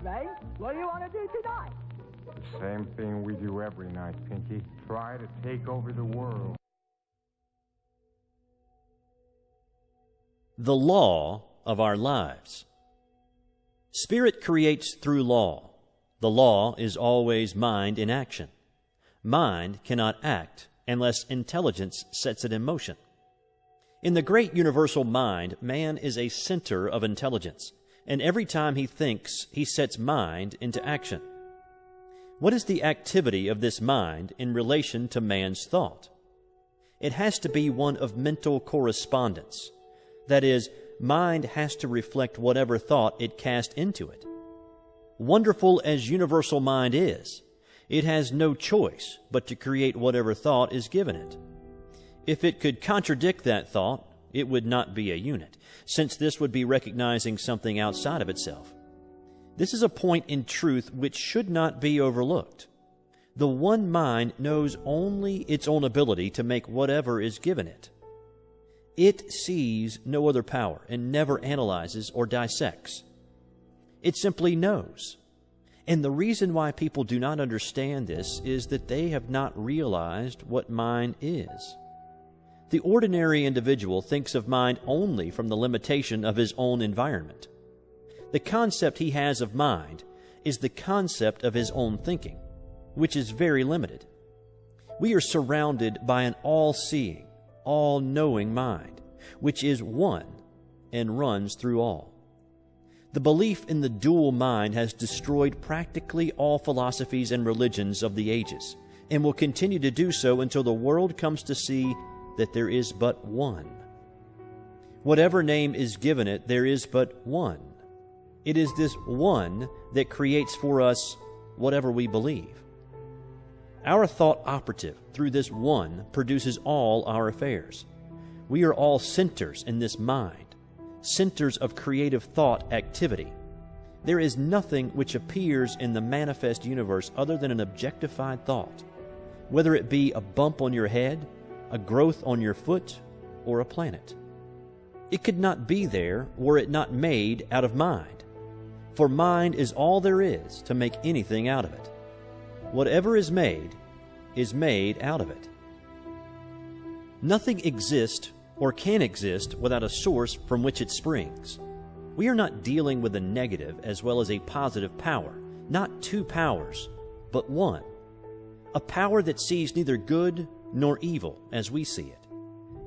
Ray. What do you want to do tonight? The same thing we do every night, Pinky. Try to take over the world. The law of our lives. Spirit creates through law. The law is always mind in action. Mind cannot act unless intelligence sets it in motion. In the great universal mind, man is a center of intelligence, and every time he thinks, he sets mind into action. What is the activity of this mind in relation to man's thought? It has to be one of mental correspondence. That is, mind has to reflect whatever thought it cast into it. Wonderful as universal mind is, it has no choice but to create whatever thought is given it. If it could contradict that thought, it would not be a unit, since this would be recognizing something outside of itself. This is a point in truth which should not be overlooked. The one mind knows only its own ability to make whatever is given it. It sees no other power and never analyzes or dissects. It simply knows. And the reason why people do not understand this is that they have not realized what mind is. The ordinary individual thinks of mind only from the limitation of his own environment. The concept he has of mind is the concept of his own thinking, which is very limited. We are surrounded by an all-seeing, all-knowing mind, which is one and runs through all. The belief in the dual mind has destroyed practically all philosophies and religions of the ages, and will continue to do so until the world comes to see that there is but one. Whatever name is given it, there is but one. It is this one that creates for us whatever we believe. Our thought operative through this one produces all our affairs. We are all centers in this mind, centers of creative thought activity. There is nothing which appears in the manifest universe other than an objectified thought, whether it be a bump on your head, a growth on your foot, or a planet. It could not be there were it not made out of mind, for mind is all there is to make anything out of it. Whatever is made out of it. Nothing exists or can exist without a source from which it springs. We are not dealing with a negative as well as a positive power, not two powers, but one. A power that sees neither good nor evil as we see it.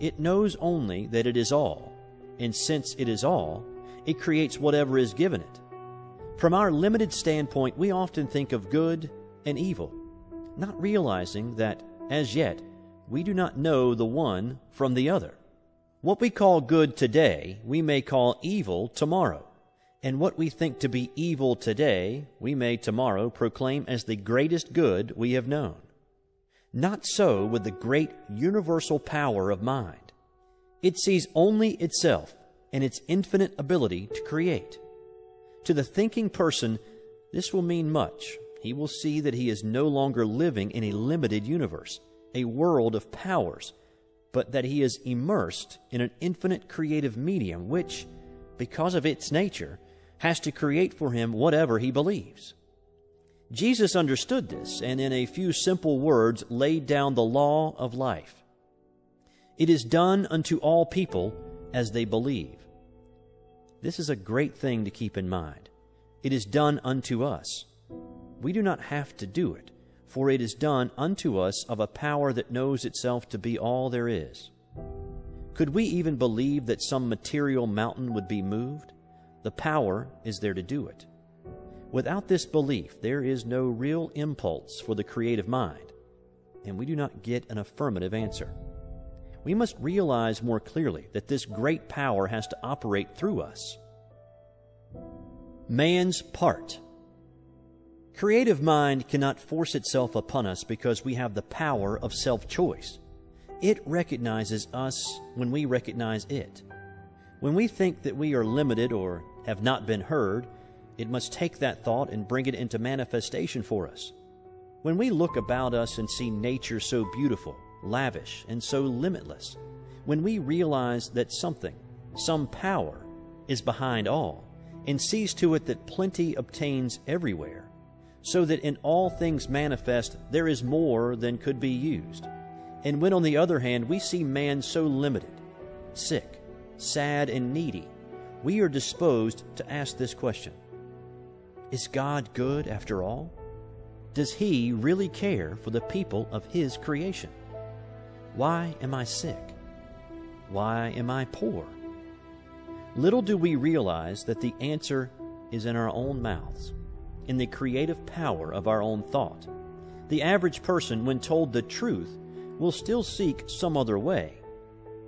It knows only that it is all, and since it is all, it creates whatever is given it. From our limited standpoint, we often think of good and evil, not realizing that, as yet, we do not know the one from the other. What we call good today, we may call evil tomorrow, and what we think to be evil today, we may tomorrow proclaim as the greatest good we have known. Not so with the great universal power of mind. It sees only itself and its infinite ability to create. To the thinking person, this will mean much. He will see that he is no longer living in a limited universe, a world of powers, but that he is immersed in an infinite creative medium which, because of its nature, has to create for him whatever he believes. Jesus understood this, and in a few simple words laid down the law of life. It is done unto all people as they believe. This is a great thing to keep in mind. It is done unto us. We do not have to do it, for it is done unto us of a power that knows itself to be all there is. Could we even believe that some material mountain would be moved? The power is there to do it. Without this belief, there is no real impulse for the creative mind, and we do not get an affirmative answer. We must realize more clearly that this great power has to operate through us. Man's part. Creative mind cannot force itself upon us because we have the power of self-choice. It recognizes us when we recognize it. When we think that we are limited or have not been heard, it must take that thought and bring it into manifestation for us. When we look about us and see nature so beautiful, lavish, and so limitless, when we realize that something, some power, is behind all, and sees to it that plenty obtains everywhere, so that in all things manifest there is more than could be used. And when, on the other hand, we see man so limited, sick, sad, and needy, we are disposed to ask this question: is God good after all? Does He really care for the people of His creation? Why am I sick? Why am I poor? Little do we realize that the answer is in our own mouths, in the creative power of our own thought. The average person, when told the truth, will still seek some other way.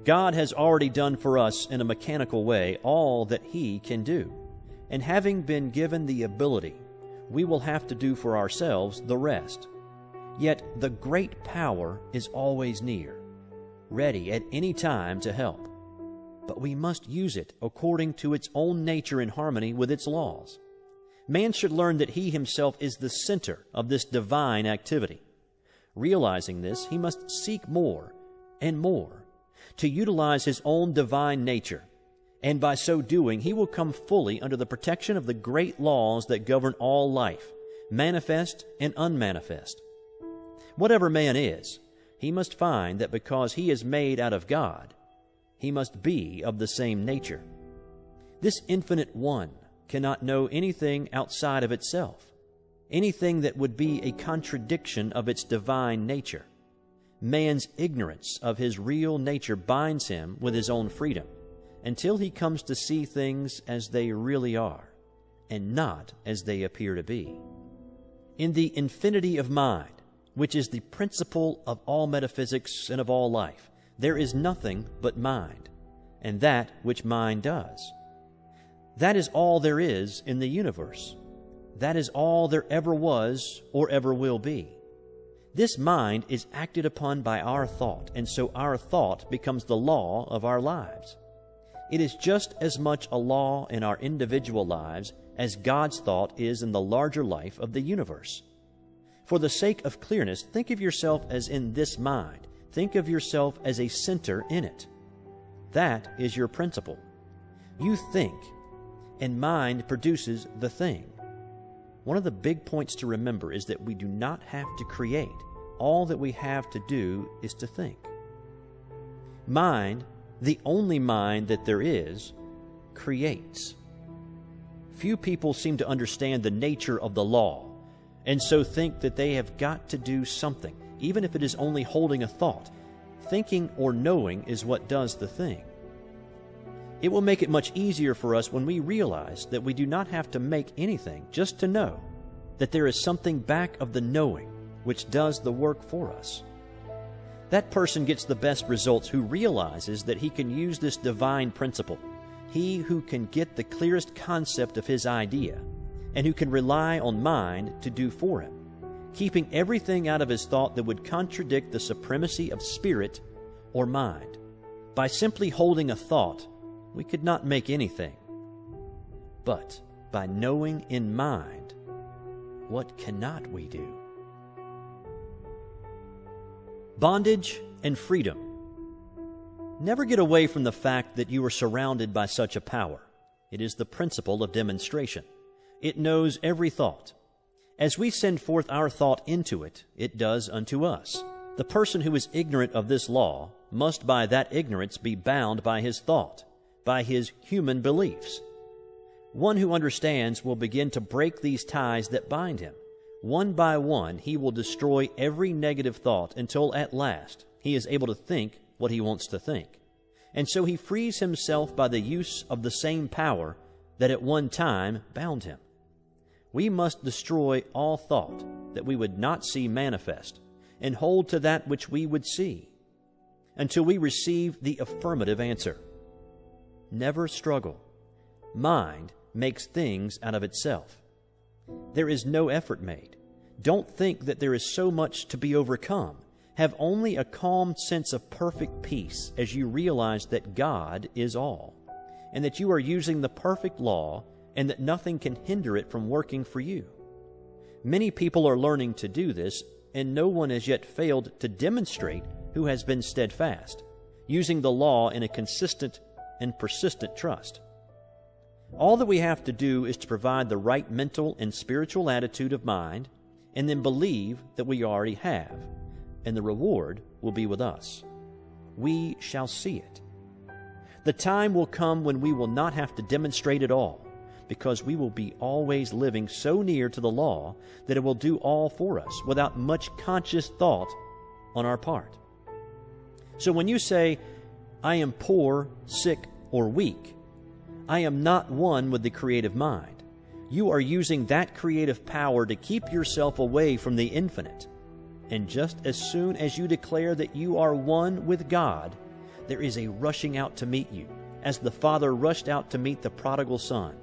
God has already done for us in a mechanical way all that He can do, and having been given the ability, we will have to do for ourselves the rest. Yet the great power is always near, ready at any time to help. But we must use it according to its own nature in harmony with its laws. Man should learn that he himself is the center of this divine activity. Realizing this, he must seek more and more to utilize his own divine nature, and by so doing he will come fully under the protection of the great laws that govern all life, manifest and unmanifest. Whatever man is, he must find that because he is made out of God, he must be of the same nature. This infinite one cannot know anything outside of itself, anything that would be a contradiction of its divine nature. Man's ignorance of his real nature binds him with his own freedom, until he comes to see things as they really are, and not as they appear to be. In the infinity of mind, which is the principle of all metaphysics and of all life, there is nothing but mind, and that which mind does. That is all there is in the universe. That is all there ever was or ever will be. This mind is acted upon by our thought, and so our thought becomes the law of our lives. It is just as much a law in our individual lives as God's thought is in the larger life of the universe. For the sake of clearness, think of yourself as in this mind. Think of yourself as a center in it. That is your principle. You think, and mind produces the thing. One of the big points to remember is that we do not have to create. All that we have to do is to think. Mind, the only mind that there is, creates. Few people seem to understand the nature of the law, and so think that they have got to do something, even if it is only holding a thought. Thinking or knowing is what does the thing. It will make it much easier for us when we realize that we do not have to make anything just to know that there is something back of the knowing which does the work for us. That person gets the best results who realizes that he can use this divine principle, he who can get the clearest concept of his idea, and who can rely on mind to do for him, keeping everything out of his thought that would contradict the supremacy of spirit or mind. By simply holding a thought, we could not make anything. But by knowing in mind, what cannot we do? Bondage and freedom. Never get away from the fact that you are surrounded by such a power. It is the principle of demonstration. It knows every thought. As we send forth our thought into it, it does unto us. The person who is ignorant of this law must by that ignorance be bound by his thought, by his human beliefs. One who understands will begin to break these ties that bind him. One by one, he will destroy every negative thought until at last he is able to think what he wants to think. And so he frees himself by the use of the same power that at one time bound him. We must destroy all thought that we would not see manifest and hold to that which we would see until we receive the affirmative answer. Never struggle. Mind makes things out of itself. There is no effort made. Don't think that there is so much to be overcome. Have only a calm sense of perfect peace as you realize that God is all, and that you are using the perfect law, and that nothing can hinder it from working for you. Many people are learning to do this, and no one has yet failed to demonstrate who has been steadfast, using the law in a consistent and persistent trust. All that we have to do is to provide the right mental and spiritual attitude of mind, and then believe that we already have, and the reward will be with us. We shall see it. The time will come when we will not have to demonstrate at all, because we will be always living so near to the law that it will do all for us without much conscious thought on our part. So when you say, I am poor, sick, or weak, I am not one with the creative mind. You are using that creative power to keep yourself away from the infinite. And just as soon as you declare that you are one with God, there is a rushing out to meet you, as the Father rushed out to meet the prodigal son.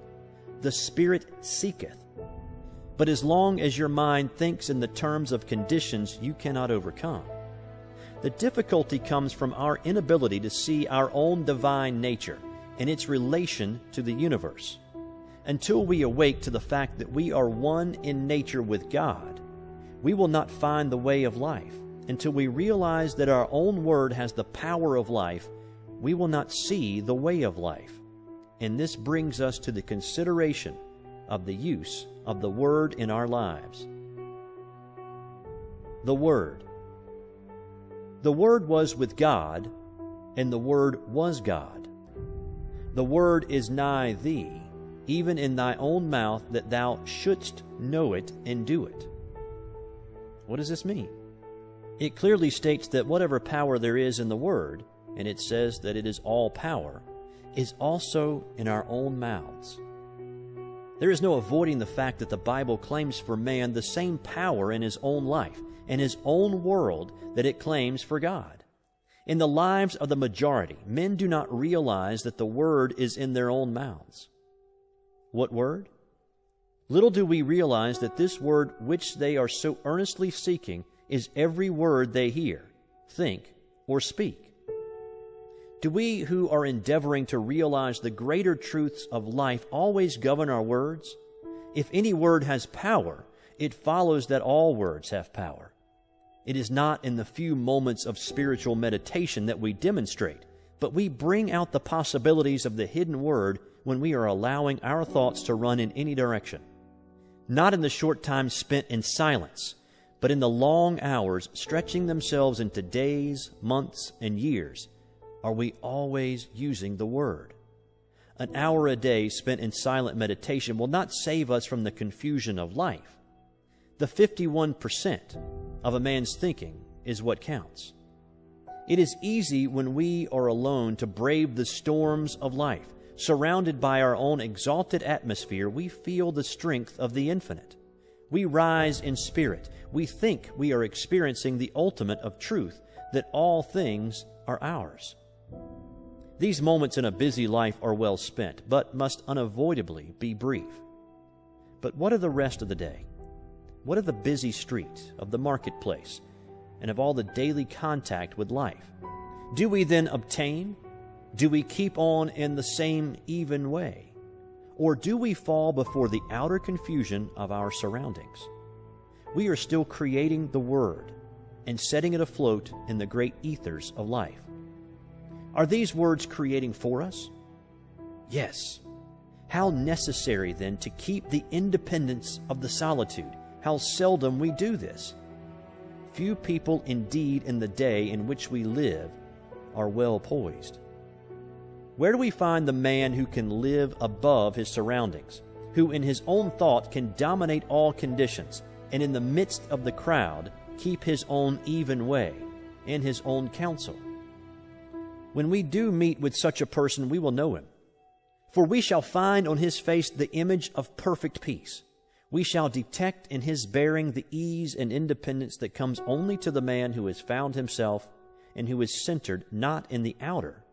The Spirit seeketh. But as long as your mind thinks in the terms of conditions you cannot overcome, the difficulty comes from our inability to see our own divine nature and its relation to the universe. Until we awake to the fact that we are one in nature with God, we will not find the way of life. Until we realize that our own word has the power of life, we will not see the way of life. And this brings us to the consideration of the use of the Word in our lives. The Word. The Word was with God, and the Word was God. The Word is nigh thee, even in thy own mouth, that thou shouldst know it and do it. What does this mean? It clearly states that whatever power there is in the Word, and it says that it is all power, is also in our own mouths. There is no avoiding the fact that the Bible claims for man the same power in his own life and his own world that it claims for God. In the lives of the majority, men do not realize that the Word is in their own mouths. What Word? Little do we realize that this Word which they are so earnestly seeking is every word they hear, think, or speak. Do we who are endeavoring to realize the greater truths of life always govern our words? If any word has power, it follows that all words have power. It is not in the few moments of spiritual meditation that we demonstrate, but we bring out the possibilities of the hidden word when we are allowing our thoughts to run in any direction. Not in the short time spent in silence, but in the long hours stretching themselves into days, months, and years, are we always using the Word. An hour a day spent in silent meditation will not save us from the confusion of life. The 51% of a man's thinking is what counts. It is easy when we are alone to brave the storms of life. Surrounded by our own exalted atmosphere, we feel the strength of the infinite. We rise in spirit. We think we are experiencing the ultimate of truth, that all things are ours. These moments in a busy life are well spent, but must unavoidably be brief. But what of the rest of the day? What of the busy street, of the marketplace, and of all the daily contact with life? Do we then obtain? Do we keep on in the same even way? Or do we fall before the outer confusion of our surroundings? We are still creating the Word and setting it afloat in the great ethers of life. Are these words creating for us? Yes. How necessary, then, to keep the independence of the solitude. How seldom we do this. Few people indeed in the day in which we live are well poised. Where do we find the man who can live above his surroundings, who in his own thought can dominate all conditions, and in the midst of the crowd keep his own even way and his own counsel? When we do meet with such a person, we will know him. For we shall find on his face the image of perfect peace. We shall detect in his bearing the ease and independence that comes only to the man who has found himself and who is centered not in the outer,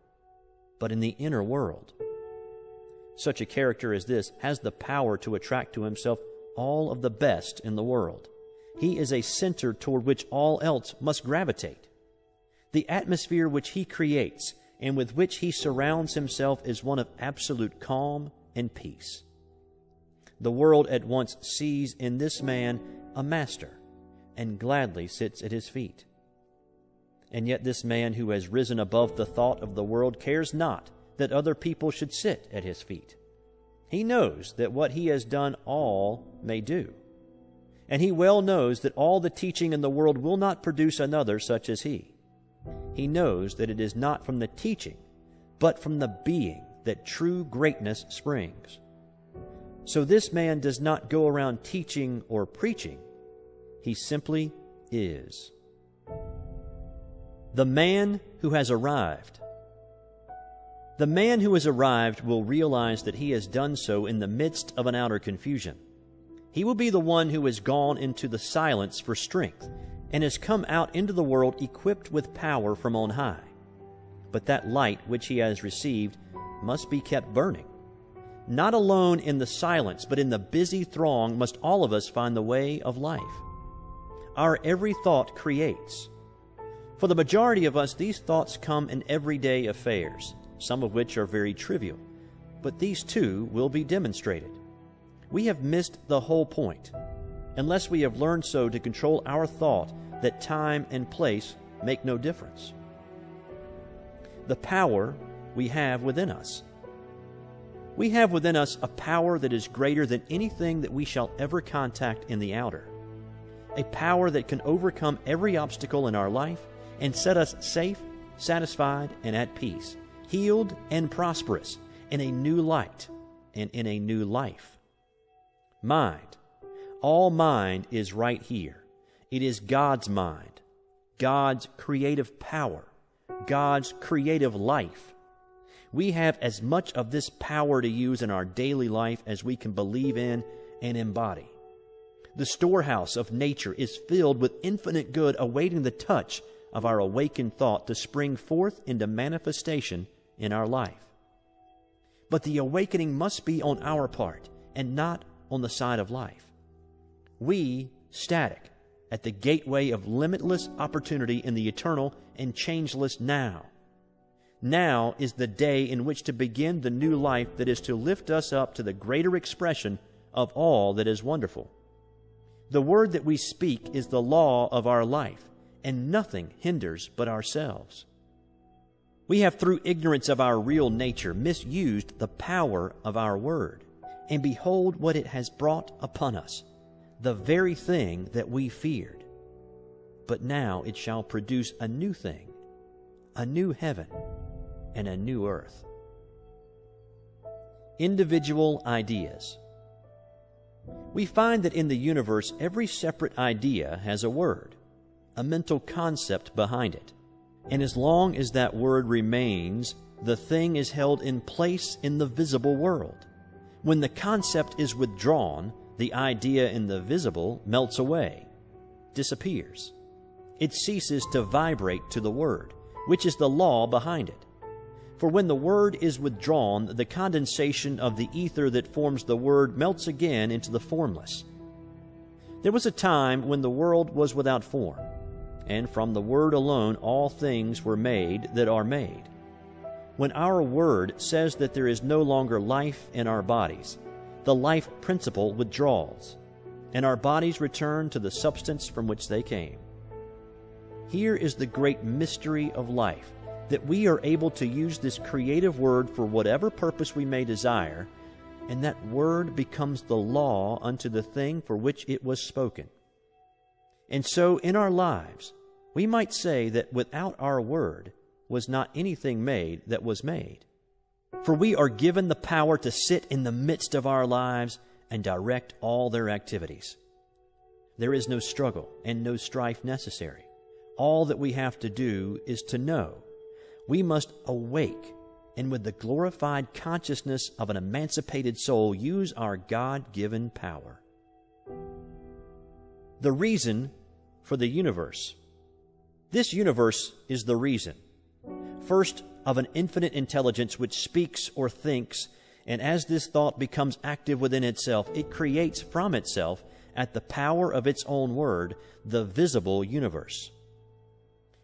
but in the inner world. Such a character as this has the power to attract to himself all of the best in the world. He is a center toward which all else must gravitate. The atmosphere which he creates and with which he surrounds himself is one of absolute calm and peace. The world at once sees in this man a master and gladly sits at his feet. And yet this man who has risen above the thought of the world cares not that other people should sit at his feet. He knows that what he has done all may do. And he well knows that all the teaching in the world will not produce another such as he. He knows that it is not from the teaching, but from the being that true greatness springs. So this man does not go around teaching or preaching. He simply is. The man who has arrived. The man who has arrived will realize that he has done so in the midst of an outer confusion. He will be the one who has gone into the silence for strength and has come out into the world equipped with power from on high. But that light which he has received must be kept burning. Not alone in the silence, but in the busy throng must all of us find the way of life. Our every thought creates. For the majority of us, these thoughts come in everyday affairs, some of which are very trivial, but these too will be demonstrated. We have missed the whole point, unless we have learned so to control our thought that time and place make no difference. The power we have within us. We have within us a power that is greater than anything that we shall ever contact in the outer, a power that can overcome every obstacle in our life and set us safe, satisfied, and at peace, healed and prosperous, in a new light and in a new life. Mind. All mind is right here. It is God's mind, God's creative power, God's creative life. We have as much of this power to use in our daily life as we can believe in and embody. The storehouse of nature is filled with infinite good awaiting the touch of our awakened thought to spring forth into manifestation in our life. But the awakening must be on our part and not on the side of life. We, static, at the gateway of limitless opportunity in the eternal and changeless now. Now is the day in which to begin the new life that is to lift us up to the greater expression of all that is wonderful. The word that we speak is the law of our life, and nothing hinders but ourselves. We have, through ignorance of our real nature, misused the power of our word, and behold what it has brought upon us, the very thing that we feared. But now it shall produce a new thing, a new heaven, and a new earth. Individual ideas. We find that in the universe, every separate idea has a word, a mental concept behind it. And as long as that word remains, the thing is held in place in the visible world. When the concept is withdrawn, the idea in the visible melts away, disappears. It ceases to vibrate to the word, which is the law behind it. For when the word is withdrawn, the condensation of the ether that forms the word melts again into the formless. There was a time when the world was without form, and from the word alone all things were made that are made. When our word says that there is no longer life in our bodies, the life principle withdraws, and our bodies return to the substance from which they came. Here is the great mystery of life, that we are able to use this creative word for whatever purpose we may desire, and that word becomes the law unto the thing for which it was spoken. And so in our lives, we might say that without our word was not anything made that was made. For we are given the power to sit in the midst of our lives and direct all their activities. There is no struggle and no strife necessary. All that we have to do is to know. We must awake and with the glorified consciousness of an emancipated soul use our God-given power. The reason for the universe. This universe is the reason. First, of an infinite intelligence which speaks or thinks, and as this thought becomes active within itself, it creates from itself, at the power of its own word, the visible universe.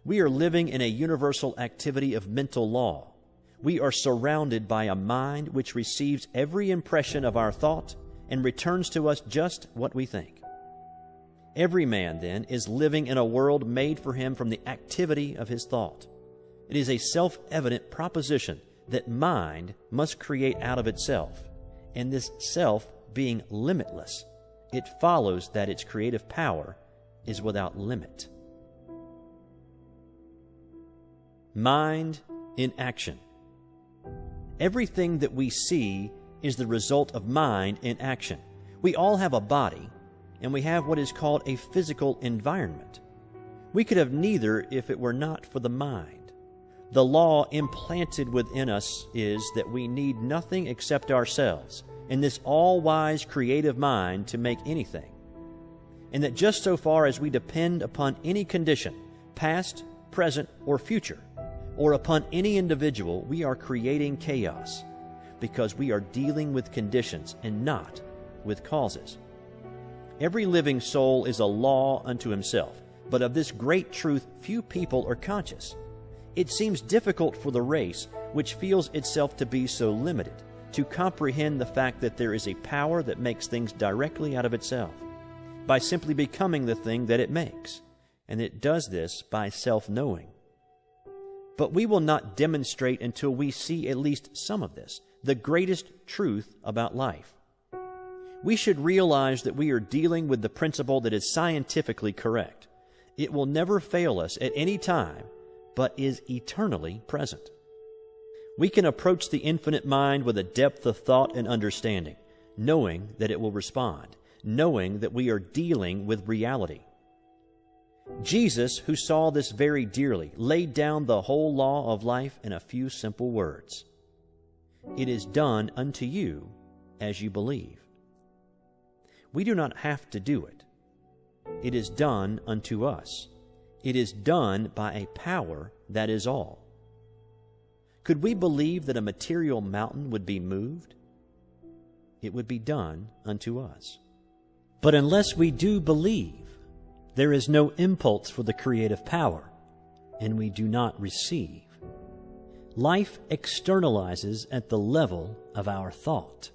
We are living in a universal activity of mental law. We are surrounded by a mind which receives every impression of our thought and returns to us just what we think. Every man, then, is living in a world made for him from the activity of his thought. It is a self-evident proposition that mind must create out of itself, and this self being limitless, it follows that its creative power is without limit. Mind in action. Everything that we see is the result of mind in action. We all have a body, and we have what is called a physical environment. We could have neither if it were not for the mind. The law implanted within us is that we need nothing except ourselves and this all-wise creative mind to make anything, and that just so far as we depend upon any condition, past, present, or future, or upon any individual, we are creating chaos, because we are dealing with conditions and not with causes. Every living soul is a law unto himself, but of this great truth few people are conscious. It seems difficult for the race, which feels itself to be so limited, to comprehend the fact that there is a power that makes things directly out of itself, by simply becoming the thing that it makes, and it does this by self-knowing. But we will not demonstrate until we see at least some of this, the greatest truth about life. We should realize that we are dealing with the principle that is scientifically correct. It will never fail us at any time, but is eternally present. We can approach the infinite mind with a depth of thought and understanding, knowing that it will respond, knowing that we are dealing with reality. Jesus, who saw this very dearly, laid down the whole law of life in a few simple words. It is done unto you as you believe. We do not have to do it. It is done unto us. It is done by a power that is all. Could we believe that a material mountain would be moved? It would be done unto us. But unless we do believe, there is no impulse for the creative power, and we do not receive. Life externalizes at the level of our thought.